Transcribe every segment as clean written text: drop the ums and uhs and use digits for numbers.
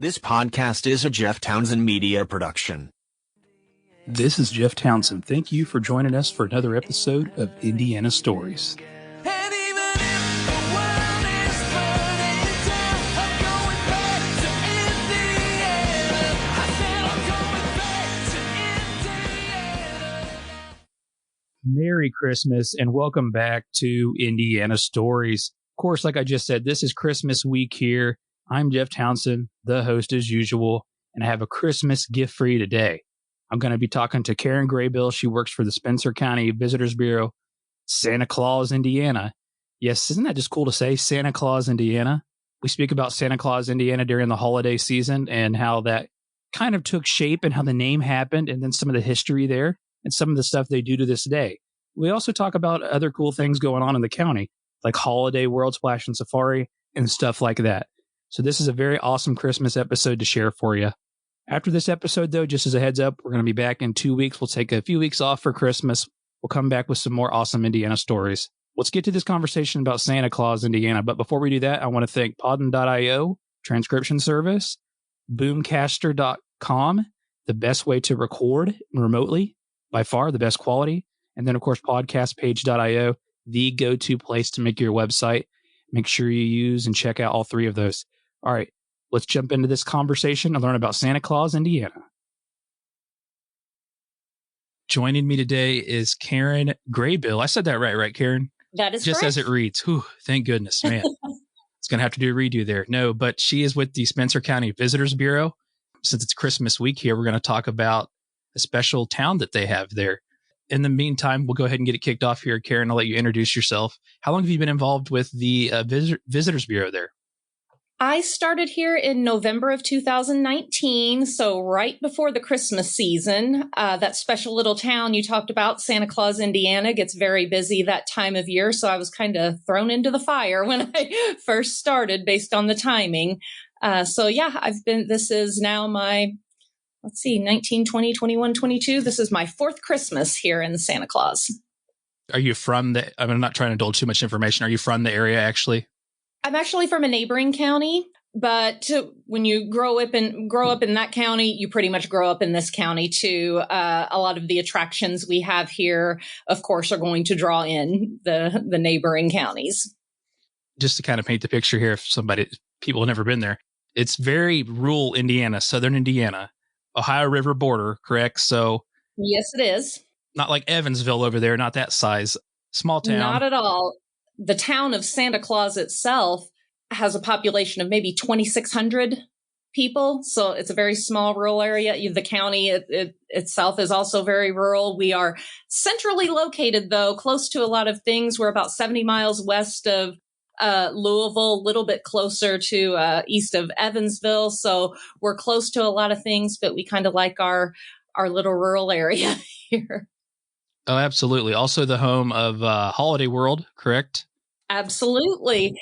This podcast is a Jeff Townsend Media production. This is Jeff Townsend. Thank you for joining us for another episode of Indiana Stories. Merry Christmas and welcome back to Indiana Stories. Of course, like I just said, this is Christmas week here. I'm Jeff Townsend, the host as usual, and I have a Christmas gift for you today. I'm going to be talking to Karen Graybill. She works for the Spencer County Visitors Bureau, Santa Claus, Indiana. Yes, isn't that just cool to say, Santa Claus, Indiana? We speak about Santa Claus, Indiana during the holiday season and how that kind of took shape and how the name happened and then some of the history there and some of the stuff they do to this day. We also talk about other cool things going on in the county, like Holiday World Splash and Safari and stuff like that. So this is a very awesome Christmas episode to share for you. After this episode, though, just as a heads up, we're going to be back in 2 weeks. We'll take a few weeks off for Christmas. We'll come back with some more awesome Indiana stories. Let's get to this conversation about Santa Claus, Indiana. But before we do that, I want to thank Podden.io, transcription service, boomcaster.com, the best way to record remotely, by far the best quality. And then, of course, podcastpage.io, the go-to place to make your website. Make sure you use and check out all three of those. All right, let's jump into this conversation and learn about Santa Claus, Indiana. Joining me today is Karen Graybill. I said that right, Karen? That is just correct. As it reads. Whew, thank goodness, man. It's going to have to do a redo there. No, but she is with the Spencer County Visitors Bureau. Since it's Christmas week here, we're going to talk about a special town that they have there. In the meantime, we'll go ahead and get it kicked off here. Karen, I'll let you introduce yourself. How long have you been involved with the Visitors Bureau there? I started here in November of 2019, so right before the Christmas season. That special little town you talked about, Santa Claus, Indiana, gets very busy that time of year, so I was kind of thrown into the fire when I first started based on the timing. This is now my, 19, 20, 21, 22. This is my fourth Christmas here in Santa Claus. Are you from I'm not trying to indulge too much information. Are you from the area, actually? I'm actually from a neighboring county, but when you grow up in that county, you pretty much grow up in this county too. A lot of the attractions we have here, of course, are going to draw in the neighboring counties. Just to kind of paint the picture here, if people have never been there, it's very rural Indiana, southern Indiana, Ohio River border, correct? So yes, it is. Not like Evansville over there, not that size. Small town. Not at all. The town of Santa Claus itself has a population of maybe 2,600 people. So it's a very small rural area. The county itself is also very rural. We are centrally located, though, close to a lot of things. We're about 70 miles west of Louisville, a little bit closer to east of Evansville. So we're close to a lot of things, but we kind of like our little rural area here. Oh, absolutely. Also the home of Holiday World, correct? Absolutely.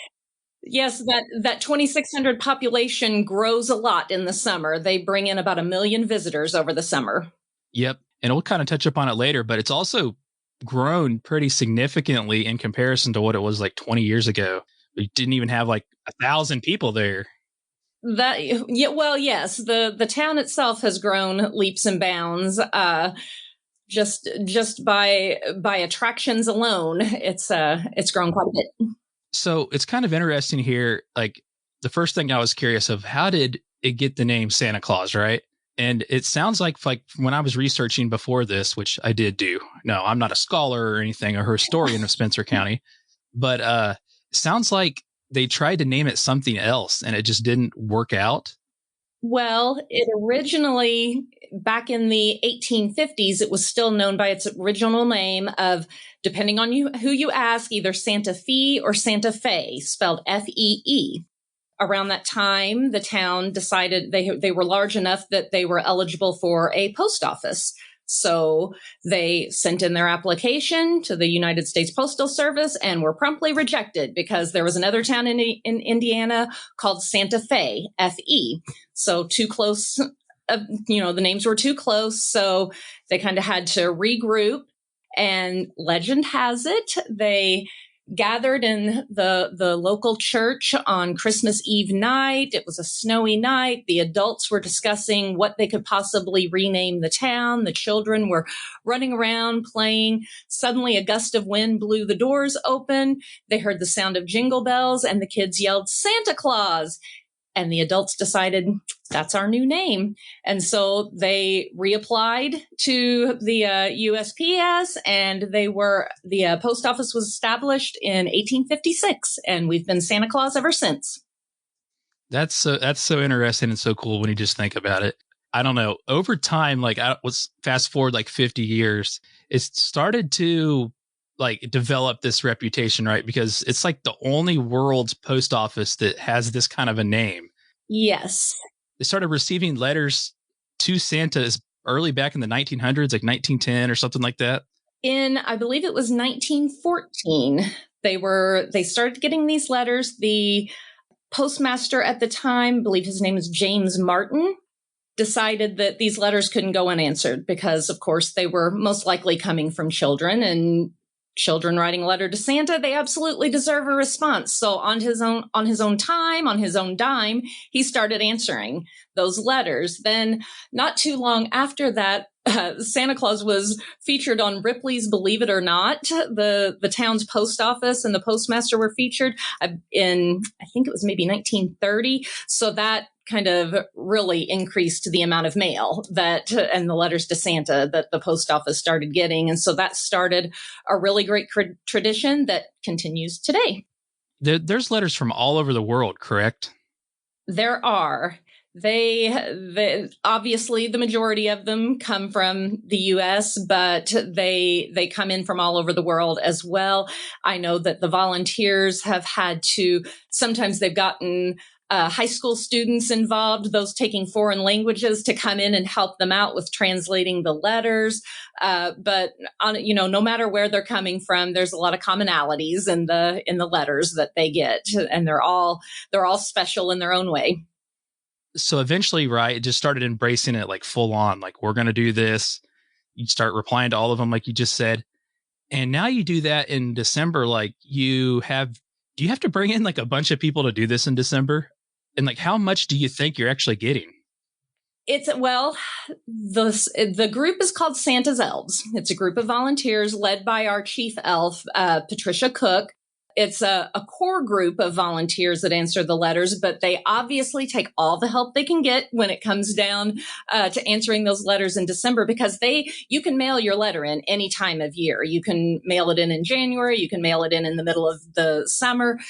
Yes, that 2,600 population grows a lot in the summer. They bring in about 1 million visitors over the summer. Yep. And we'll kind of touch upon it later, but it's also grown pretty significantly in comparison to what it was like 20 years ago. We didn't even have like 1,000 people there. Yes, the town itself has grown leaps and bounds. Just by attractions alone, it's grown quite a bit. So it's kind of interesting here. Like the first thing I was curious of, how did it get the name Santa Claus, right? And it sounds like when I was researching before this, which I did do. No, I'm not a scholar or anything or historian of Spencer County, but it sounds like they tried to name it something else and it just didn't work out. Well, it originally, back in the 1850s, it was still known by its original name of, depending on who you ask, either Santa Fe or Santa Fe, spelled F-E-E. Around that time, the town decided they were large enough that they were eligible for a post office. So they sent in their application to the United States Postal Service and were promptly rejected because there was another town in Indiana called Santa Fe, F-E. So too close, the names were too close. So they kind of had to regroup. And legend has it, they gathered in the local church on Christmas Eve night. It was a snowy night. The adults were discussing what they could possibly rename the town. The children were running around playing. Suddenly, a gust of wind blew the doors open. They heard the sound of jingle bells, and the kids yelled, "Santa Claus!" And the adults decided that's our new name. And so they reapplied to the USPS, and the post office was established in 1856, and we've been Santa Claus ever since. That's so interesting and so cool when you just think about it. I don't know. Over time, like I was fast forward like 50 years, it started to like develop this reputation, right? Because it's like the only world's post office that has this kind of a name. Yes. They started receiving letters to Santa as early back in the 1900s, like 1910 or something like that. I believe it was 1914, they started getting these letters. The postmaster at the time, I believe his name is James Martin, decided that these letters couldn't go unanswered because, of course, they were most likely coming from children, and children writing a letter to Santa, they absolutely deserve a response. So on his own time, on his own dime, he started answering those letters. Then not too long after that, Santa Claus was featured on Ripley's Believe It or Not. The town's post office and the postmaster were featured in, I think it was maybe 1930. So that kind of really increased the amount of mail and the letters to Santa that the post office started getting. And so that started a really great tradition that continues today. There's letters from all over the world, correct? There are. They obviously the majority of them come from the U.S., but they come in from all over the world as well. I know that the volunteers have had to, sometimes they've gotten high school students involved, those taking foreign languages, to come in and help them out with translating the letters. But no matter where they're coming from, there's a lot of commonalities in the letters that they get, and they're all special in their own way. So eventually, right, it just started embracing it like full on, like we're going to do this. You start replying to all of them, like you just said. And now you do that in December. Like do you have to bring in like a bunch of people to do this in December? And like, how much do you think you're actually getting? The group is called Santa's Elves. It's a group of volunteers led by our chief elf, Patricia Cook. It's a core group of volunteers that answer the letters, but they obviously take all the help they can get when it comes down to answering those letters in December, because you can mail your letter in any time of year. You can mail it in January. You can mail it in the middle of the summer.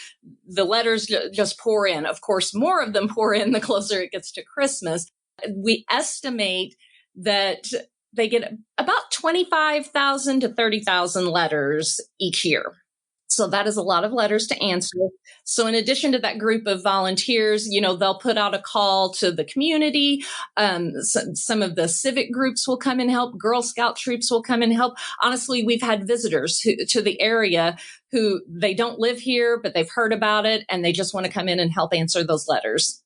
The letters just pour in. Of course, more of them pour in the closer it gets to Christmas. We estimate that they get about 25,000 to 30,000 letters each year. So that is a lot of letters to answer. So in addition to that group of volunteers, they'll put out a call to the community. Some of the civic groups will come and help. Girl Scout troops will come and help. Honestly, we've had visitors to the area who they don't live here, but they've heard about it, and they just want to come in and help answer those letters.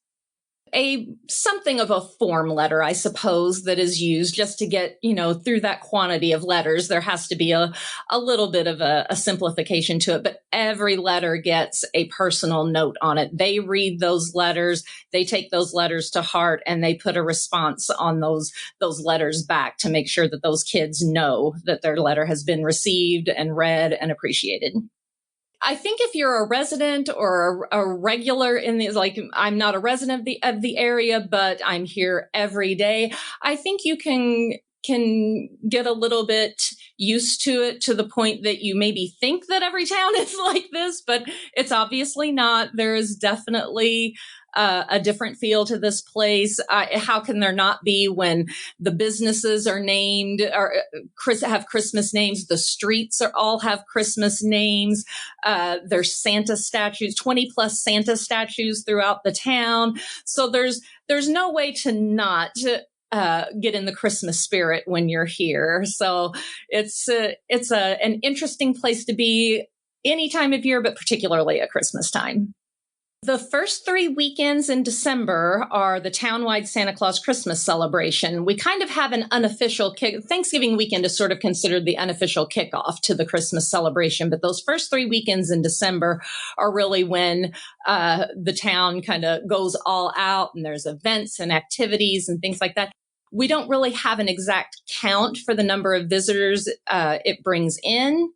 Something of a form letter, I suppose, that is used just to get, through that quantity of letters. There has to be a little bit of a simplification to it, but every letter gets a personal note on it. They read those letters, they take those letters to heart, and they put a response on those letters back to make sure that those kids know that their letter has been received and read and appreciated. I think if you're a resident or a regular in these, like I'm not a resident of the area, but I'm here every day, I think you can get a little bit used to it, to the point that you maybe think that every town is like this, but it's obviously not. There is definitely a different feel to this place. How can there not be when the businesses are named or have Christmas names? The streets all have Christmas names. There's Santa statues, 20 plus Santa statues throughout the town. So there's no way to not get in the Christmas spirit when you're here. So it's an interesting place to be any time of year, but particularly at Christmas time. The first 3 weekends in December are the townwide Santa Claus Christmas celebration. We kind of have an unofficial Thanksgiving weekend is sort of considered the unofficial kickoff to the Christmas celebration. But those first 3 weekends in December are really when the town kind of goes all out, and there's events and activities and things like that. We don't really have an exact count for the number of visitors it brings in,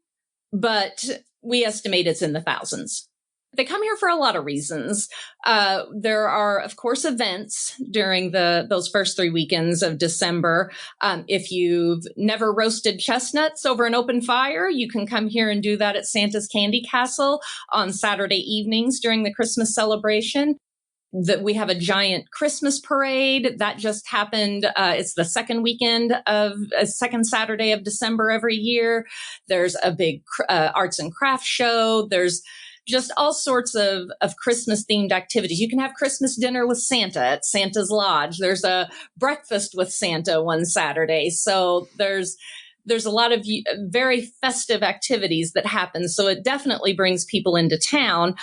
but we estimate it's in the thousands. They come here for a lot of reasons. There are, of course, events during those first 3 weekends of December. If you've never roasted chestnuts over an open fire, you can come here and do that at Santa's Candy Castle on Saturday evenings during the Christmas celebration. We have a giant Christmas parade that just happened. It's the second Saturday of December every year. There's a big arts and crafts show. There's just all sorts of Christmas themed activities. You can have Christmas dinner with Santa at Santa's Lodge. There's a breakfast with Santa one Saturday. So there's a lot of very festive activities that happen. So it definitely brings people into town.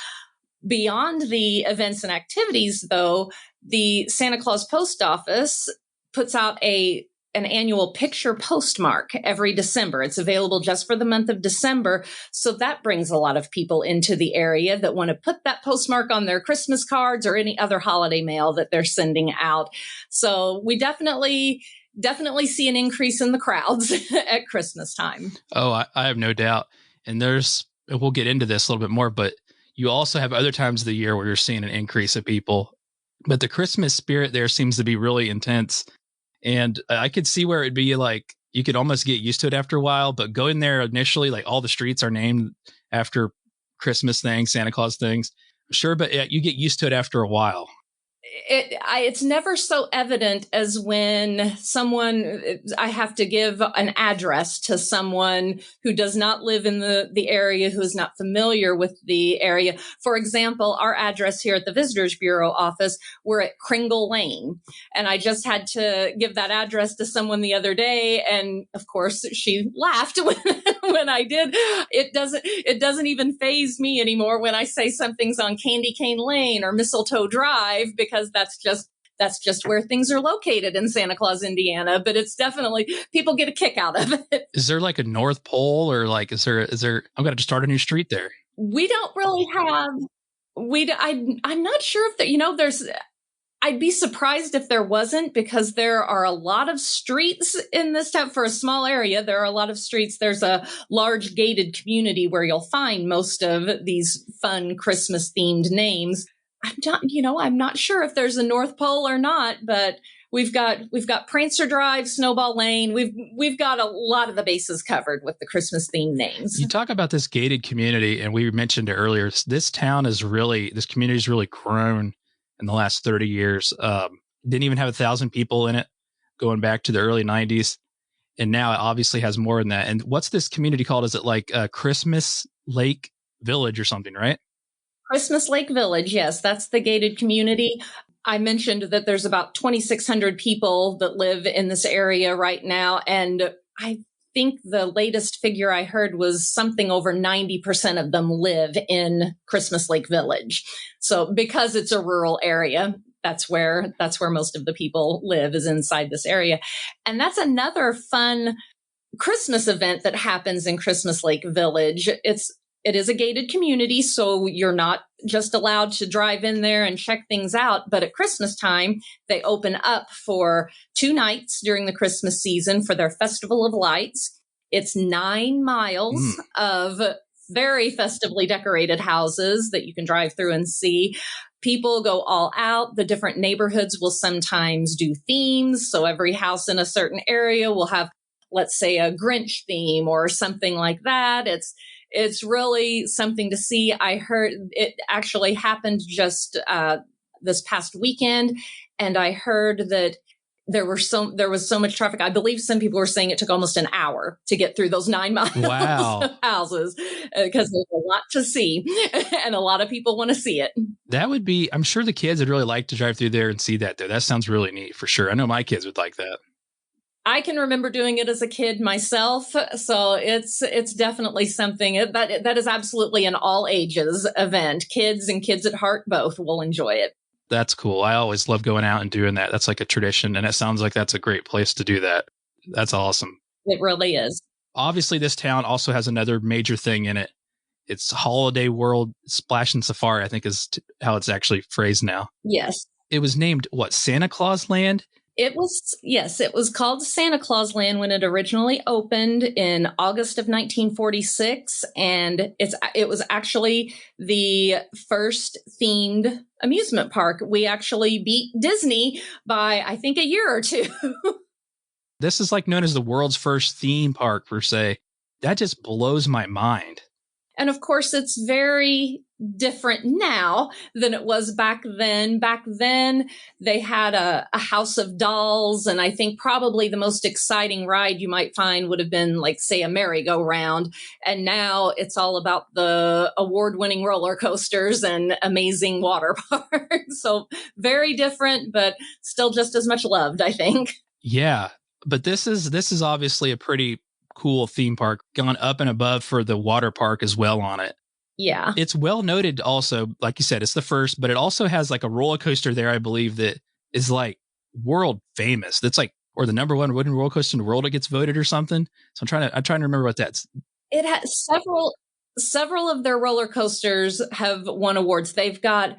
Beyond the events and activities, though, the Santa Claus Post Office puts out an annual picture postmark every December. It's available just for the month of December. So that brings a lot of people into the area that want to put that postmark on their Christmas cards or any other holiday mail that they're sending out. So we definitely see an increase in the crowds at Christmas time. Oh, I have no doubt. And we'll get into this a little bit more, but you also have other times of the year where you're seeing an increase of people. But the Christmas spirit there seems to be really intense. And I could see where it'd be like, you could almost get used to it after a while, but going there initially, like all the streets are named after Christmas things, Santa Claus things. Sure, but you get used to it after a while. It's never so evident as when I have to give an address to someone who does not live in the area, who is not familiar with the area. For example, our address here at the Visitors Bureau office, we're at Kringle Lane. And I just had to give that address to someone the other day. And of course, she laughed when I did. It doesn't even faze me anymore when I say something's on Candy Cane Lane or Mistletoe Drive, because that's just where things are located in Santa Claus, Indiana. But it's definitely, people get a kick out of it. Is there like a North Pole, or like, is there, I'm going to start a new street there? We don't really have, I'm not sure if there's, I'd be surprised if there wasn't, because there are a lot of streets in this town. For a small area, there are a lot of streets. There's a large gated community where you'll find most of these fun Christmas themed names. I'm not sure if there's a North Pole or not, but we've got Prancer Drive, Snowball Lane. We've got a lot of the bases covered with the Christmas themed names. You talk about this gated community, and we mentioned it earlier. This community has really grown in the last 30 years. Didn't even have 1,000 people in it going back to the early 90s. And now it obviously has more than that. And what's this community called? Is it like Christmas Lake Village or something, right? Christmas Lake Village, yes, that's the gated community. I mentioned that there's about 2,600 people that live in this area right now. And I think the latest figure I heard was something over 90% of them live in Christmas Lake Village. So because it's a rural area, that's where most of the people live, is inside this area. And that's another fun Christmas event that happens in Christmas Lake Village. It is a gated community, so you're not just allowed to drive in there and check things out. But at Christmas time, they open up for 2 nights during the Christmas season for their Festival of Lights. It's 9 miles of very festively decorated houses that you can drive through and see. People go all out. The different neighborhoods will sometimes do themes. So every house in a certain area will have, let's say, a Grinch theme or something like that. It's really something to see. I heard it actually happened just this past weekend, and I heard that there was so much traffic. I believe some people were saying it took almost an hour to get through those 9 miles of houses, because there's a lot to see, and a lot of people want to see it. That would be, I'm sure the kids would really like to drive through there and see that there. That sounds really neat for sure. I know my kids would like that. I can remember doing it as a kid myself, so it's definitely something that is absolutely an all ages event. Kids and kids at heart both will enjoy it. That's cool. I always love going out and doing that. That's like a tradition, and it sounds like that's a great place to do that. That's awesome. It really is. Obviously, this town also has another major thing in it. It's Holiday World Splash and Safari, I think is how it's actually phrased now. Yes. It was named, what, Santa Claus Land? It was called Santa Claus Land when it originally opened in August of 1946. And it was actually the first themed amusement park. We actually beat Disney by, I think, a year or two. This is like known as the world's first theme park, per se. That just blows my mind. And of course, it's very different now than it was back then. Back then, they had a house of dolls. And I think probably the most exciting ride you might find would have been, like, say, a merry-go-round. And now it's all about the award-winning roller coasters and amazing water parks. So very different, but still just as much loved, I think. Yeah. But this is obviously a pretty cool theme park, gone up and above for the water park as well on it. Yeah. It's well noted also, like you said, it's the first, but it also has like a roller coaster there, I believe, that is like world famous. That's like, or the number one wooden roller coaster in the world that gets voted or something. So I'm trying to remember what that's. It has several of their roller coasters have won awards. They've got,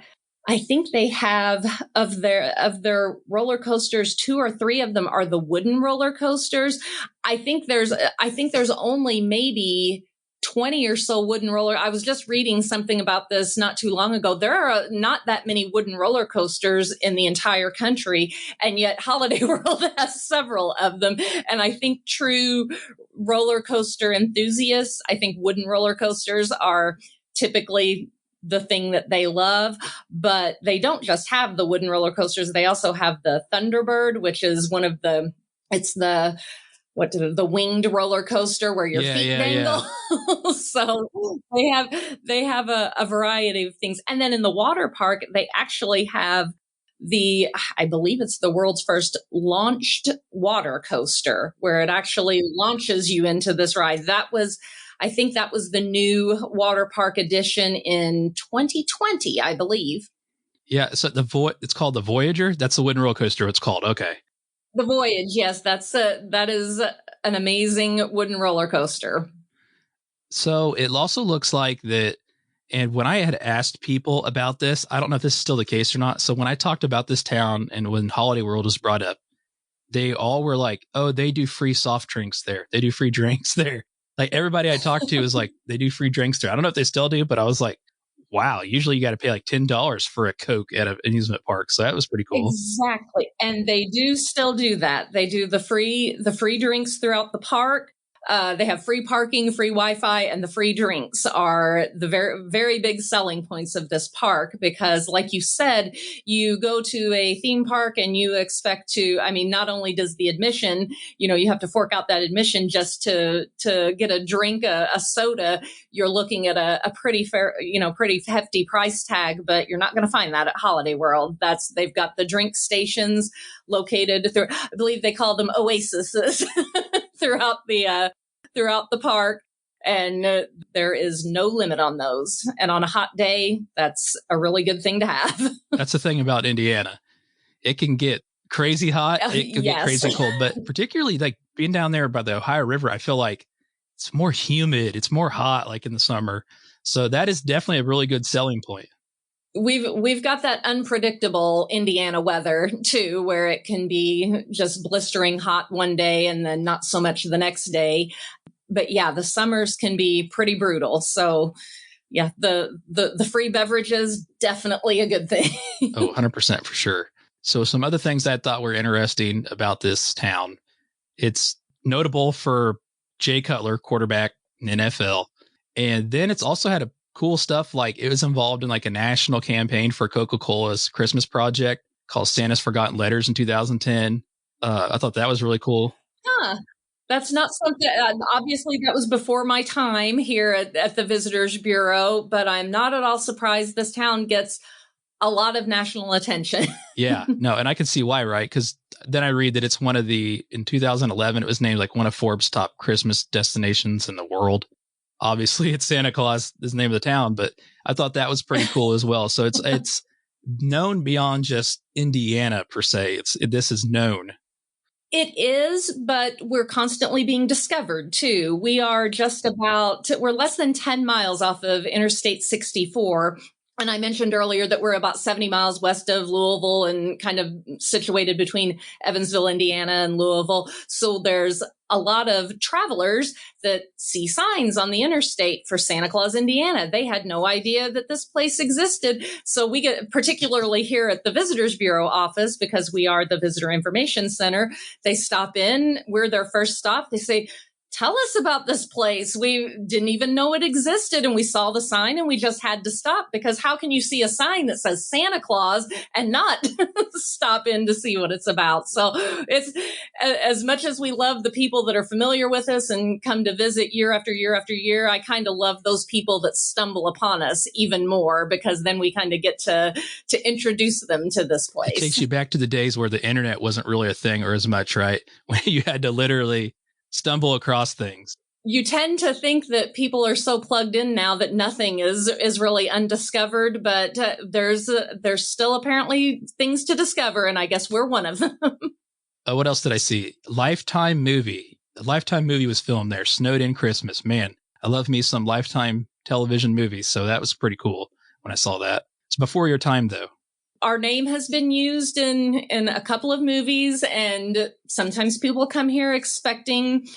I think they have of their roller coasters, 2 or 3 of them are the wooden roller coasters. I think there's only maybe 20 or so wooden roller. I was just reading something about this not too long ago. There are not that many wooden roller coasters in the entire country, and yet Holiday World has several of them. And I think true roller coaster enthusiasts, I think wooden roller coasters are typically the thing that they love. But they don't just have the wooden roller coasters. They also have the Thunderbird, which is one of the winged roller coaster where your feet dangle. Yeah. So they have a variety of things. And then in the water park, they actually have I believe it's the world's first launched water coaster, where it actually launches you into this ride. I think that was the new water park edition in 2020, I believe. Yeah, so it's called the Voyager. That's the wooden roller coaster. It's called. Okay. The Voyage, yes, that is an amazing wooden roller coaster. So it also looks like that, and when I had asked people about this, I don't know if this is still the case or not. So when I talked about this town and when Holiday World was brought up, they all were like, oh, they do free soft drinks there. They do free drinks there. Like everybody I talked to was like, they do free drinks there. I don't know if they still do, but I was like, wow, usually you got to pay like $10 for a Coke at an amusement park. So that was pretty cool. Exactly. And they do still do that. They do the free drinks throughout the park. They have free parking, free Wi-Fi, and the free drinks are the very, very big selling points of this park, because like you said, you go to a theme park and you expect to, I mean, not only does the admission, you have to fork out that admission just to get a drink, a soda. You're looking at a pretty fair, pretty hefty price tag, but you're not going to find that at Holiday World. They've got the drink stations located through, I believe they call them oases throughout the park, and there is no limit on those. And on a hot day, that's a really good thing to have. That's the thing about Indiana. It can get crazy hot. It can get crazy cold, but particularly like being down there by the Ohio River, I feel like it's more humid. It's more hot like in the summer. So that is definitely a really good selling point. We've got that unpredictable Indiana weather too, where it can be just blistering hot one day and then not so much the next day. But yeah, the summers can be pretty brutal. So yeah, the free beverages, definitely a good thing. Oh, 100% for sure. So some other things I thought were interesting about this town. It's notable for Jay Cutler, quarterback in NFL. And then it's also had a cool stuff, like it was involved in like a national campaign for Coca-Cola's Christmas project called Santa's Forgotten Letters in 2010. I thought that was really cool. Huh. That's not something, obviously that was before my time here at the Visitors Bureau, but I'm not at all surprised this town gets a lot of national attention. Yeah, no, and I can see why, right? Because then I read that it's in 2011, it was named like one of Forbes' top Christmas destinations in the world. Obviously, it's Santa Claus is the name of the town, but I thought that was pretty cool as well. So it's known beyond just Indiana per se. This is known. It is, but we're constantly being discovered too. We're less than 10 miles off of Interstate 64. And I mentioned earlier that we're about 70 miles west of Louisville and kind of situated between Evansville, Indiana and Louisville. So there's a lot of travelers that see signs on the interstate for Santa Claus, Indiana. They had no idea that this place existed. So we get, particularly here at the Visitors Bureau office, because we are the Visitor Information Center, they stop in. We're their first stop. They say, tell us about this place. We didn't even know it existed. And we saw the sign and we just had to stop, because how can you see a sign that says Santa Claus and not stop in to see what it's about? So it's, as much as we love the people that are familiar with us and come to visit year after year after year, I kind of love those people that stumble upon us even more, because then we kind of get to introduce them to this place. It takes you back to the days where the internet wasn't really a thing or as much, right? When you had to literally stumble across things. You tend to think that people are so plugged in now that nothing is really undiscovered, but there's still apparently things to discover, and I guess we're one of them. What else did I see? Lifetime movie. The Lifetime movie was filmed there. Snowed in Christmas. Man, I love me some Lifetime television movies, so that was pretty cool when I saw that. It's before your time, though. Our name has been used in a couple of movies, and sometimes people come here expecting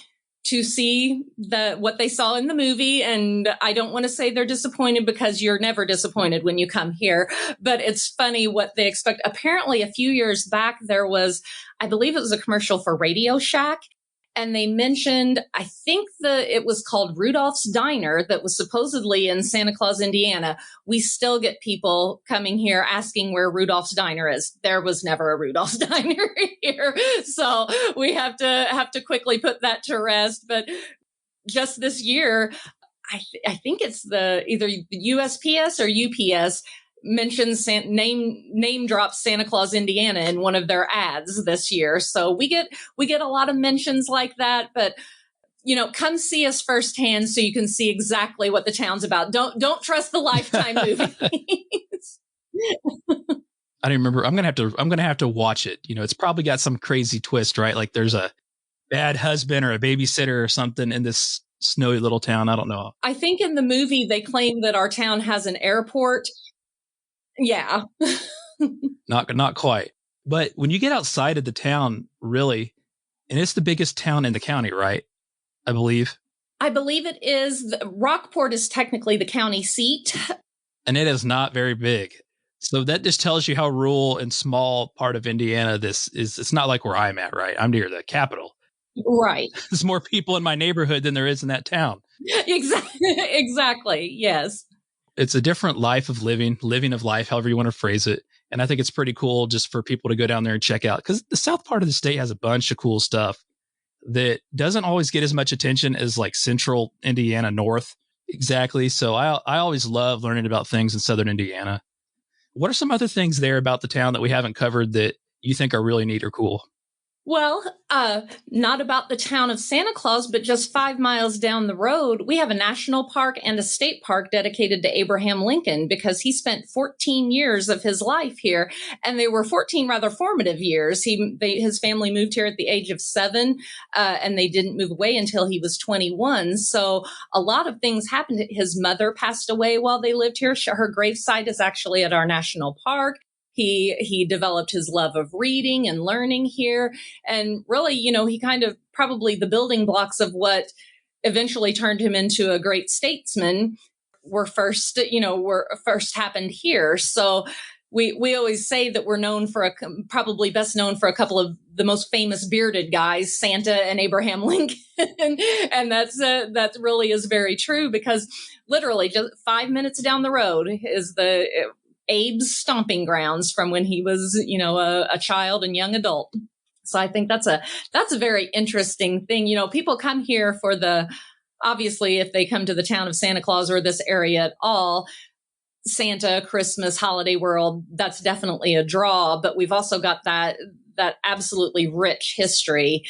to see what they saw in the movie. And I don't want to say they're disappointed, because you're never disappointed when you come here, but it's funny what they expect. Apparently a few years back, there was, I believe it was a commercial for Radio Shack. And they mentioned, I think it was called Rudolph's Diner, that was supposedly in Santa Claus, Indiana. We still get people coming here asking where Rudolph's Diner is. There was never a Rudolph's Diner here. So we have to quickly put that to rest. But just this year, I think it's either the USPS or UPS mentions name drops Santa Claus, Indiana in one of their ads this year. So we get a lot of mentions like that, but come see us firsthand so you can see exactly what the town's about. Don't trust the Lifetime movies. I don't remember. I'm gonna have to watch it. It's probably got some crazy twist, right? Like there's a bad husband or a babysitter or something in this snowy little town. I don't know. I think in the movie they claim that our town has an airport. Yeah. Not quite. But when you get outside of the town, really, and it's the biggest town in the county, right? I believe it is. Rockport is technically the county seat. And it is not very big. So that just tells you how rural and small part of Indiana this is. It's not like where I'm at, right? I'm near the capital. Right. There's more people in my neighborhood than there is in that town. Exactly. Yes. It's a different life of living of life, however you want to phrase it. And I think it's pretty cool just for people to go down there and check out, because the south part of the state has a bunch of cool stuff that doesn't always get as much attention as like central Indiana north. Exactly. So I always love learning about things in southern Indiana. What are some other things there about the town that we haven't covered that you think are really neat or cool? Well, not about the town of Santa Claus, but just 5 miles down the road, we have a national park and a state park dedicated to Abraham Lincoln, because he spent 14 years of his life here, and they were 14 rather formative years. His family moved here at the age of 7, and they didn't move away until he was 21. So a lot of things happened. His mother passed away while they lived here. Her gravesite is actually at our national park. He developed his love of reading and learning here. And really, he kind of probably the building blocks of what eventually turned him into a great statesman were first happened here. So we always say that we're known for probably best known for a couple of the most famous bearded guys, Santa and Abraham Lincoln. And that really is very true, because literally just 5 minutes down the road is Abe's stomping grounds from when he was, a child and young adult. So I think that's a very interesting thing. People come here for obviously if they come to the town of Santa Claus or this area at all, Santa, Christmas, holiday world, that's definitely a draw. But we've also got that absolutely rich history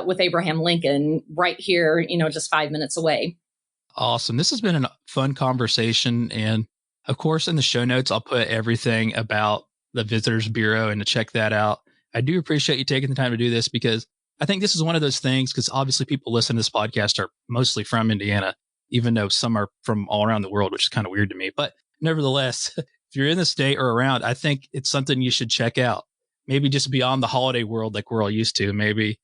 with Abraham Lincoln right here, just 5 minutes away. Awesome. This has been a fun conversation. And of course, in the show notes, I'll put everything about the Visitors Bureau and to check that out. I do appreciate you taking the time to do this because I think this is one of those things, because obviously people listening to this podcast are mostly from Indiana, even though some are from all around the world, which is kind of weird to me. But nevertheless, if you're in the state or around, I think it's something you should check out. Maybe just beyond the holiday world like we're all used to. Maybe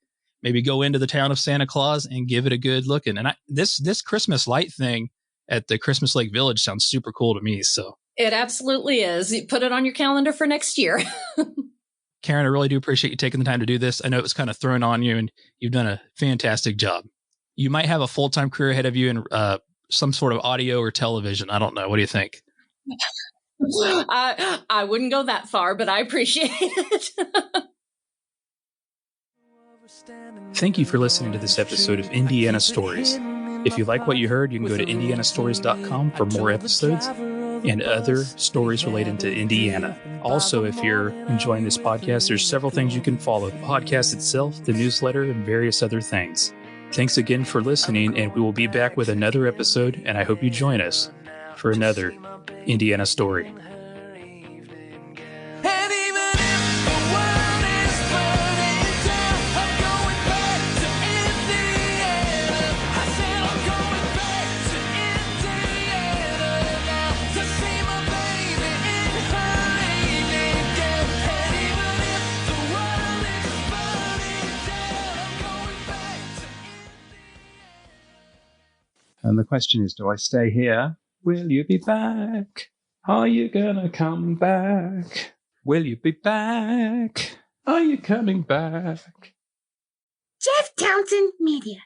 go into the town of Santa Claus and give it a good looking. And this Christmas light thing at the Christmas Lake Village sounds super cool to me. So it absolutely is. You put it on your calendar for next year. Karen, I really do appreciate you taking the time to do this. I know it was kind of thrown on you, and you've done a fantastic job. You might have a full-time career ahead of you in some sort of audio or television. I don't know. What do you think? I wouldn't go that far, but I appreciate it. Thank you for listening to this episode of Indiana Stories. If you like what you heard, you can go to indianastories.com for more episodes and other stories related to Indiana. Also, if you're enjoying this podcast, there's several things you can follow: the podcast itself, the newsletter, and various other things. Thanks again for listening, and we will be back with another episode, and I hope you join us for another Indiana story. And the question is, do I stay here? Will you be back? Are you gonna come back? Will you be back? Are you coming back? Jeff Townsend Media.